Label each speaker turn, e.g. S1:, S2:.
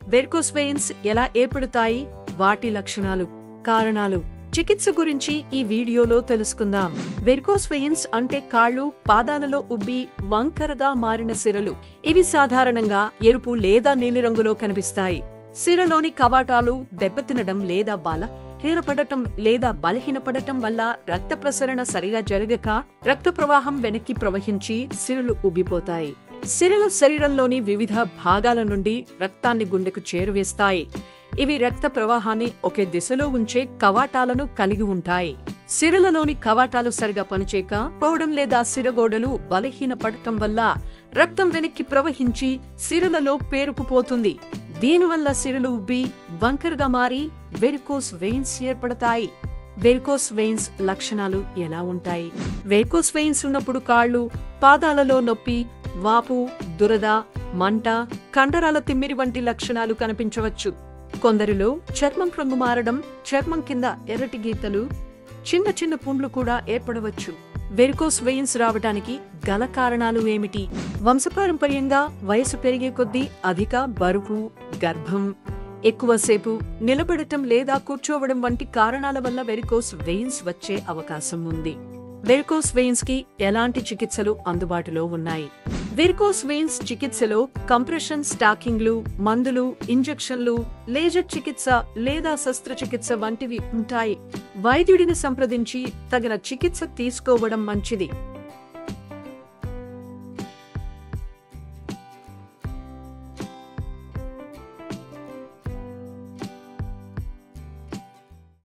S1: Varicose veins ఎలా ఏర్పడతాయి, వాటి లక్షణాలు, కారణాలు, చికిత్స గురించి ఈ వీడియోలో తెలుసుకుందాం. వెరికోస్ వెయిన్స్ అంటే కాళ్ళు, పాదాలలో ఉబ్బి వంకరగా మారిన సిరలు. ఇవి సాధారణంగా ఎరుపు లేదా నీలిరంగులో కనిపిస్తాయి. సిరలోని కవాటాలు దెబ్బతినడం లేదా బలహీనపడటం లేదా బలహీనపడటం వల్ల రక్త ప్రసరణ సరిగా జరగక రక్త ప్రవాహం వెనక్కి ప్రవహించి సిరలు ఉబ్బిపోతాయి. సిరలు శరీరంలోని వివిధ భాగాల నుండి రక్తాన్ని గుండెకు చేరువేస్తాయి. ఇవి రక్త ప్రవాహాన్ని ఒకే దిశలో ఉంచే కవాటాలను కలిగి ఉంటాయి. సిరలలోని కవాటాలు సరిగా పనిచేయక పోవడం లేదా సిరగోడలు బలహీనపడటం వల్ల రక్తం వెనక్కి ప్రవహించి సిరలలో పేరుకుపోతుంది. దీనివల్ల సిరలు ఉబ్బి వంకరగా మారి వెరికోస్ వెయిన్స్ ఏర్పడతాయి. వెరికోస్ వెయిన్స్ లక్షణాలు ఎలా ఉంటాయి? వెరికోస్ వెయిన్స్ ఉన్నప్పుడు కాళ్ళు, పాదాలలో నొప్పి, వాపు, దురద, మంట, కండరాల తిమ్మిరి వంటి లక్షణాలు కనిపించవచ్చు. కొందరిలో చర్మం రంగు మారడం, చర్మం కింద ఎర్రటి గీతలు, చిన్న చిన్న పుండ్లు కూడా ఏర్పడవచ్చు. వెరికోస్ వెయిన్స్ రావడానికి గల కారణాలు ఏమిటి? వంశపారంపర్యంగా వయసు పెరిగే కొద్దీ అధిక బరువు, గర్భం, ఎక్కువసేపు నిలబడటం లేదా కూర్చోవడం వంటి కారణాల వల్ల వెరికోస్ వెయిన్స్ వచ్చే అవకాశం ఉంది. వెరికోస్ వెయిన్స్ కి ఎలాంటి చికిత్సలు అందుబాటులో ఉన్నాయి? వెరికోస్ వెయిన్స్ చికిత్సలో కంప్రెషన్ స్టాకింగ్లు, మందులు, ఇంజెక్షన్లు, లేజర్ చికిత్స లేదా శస్త్రచికిత్స వంటివి ఉంటాయి. వైద్యుడిని సంప్రదించి తగిన చికిత్స తీసుకోవడం మంచిది.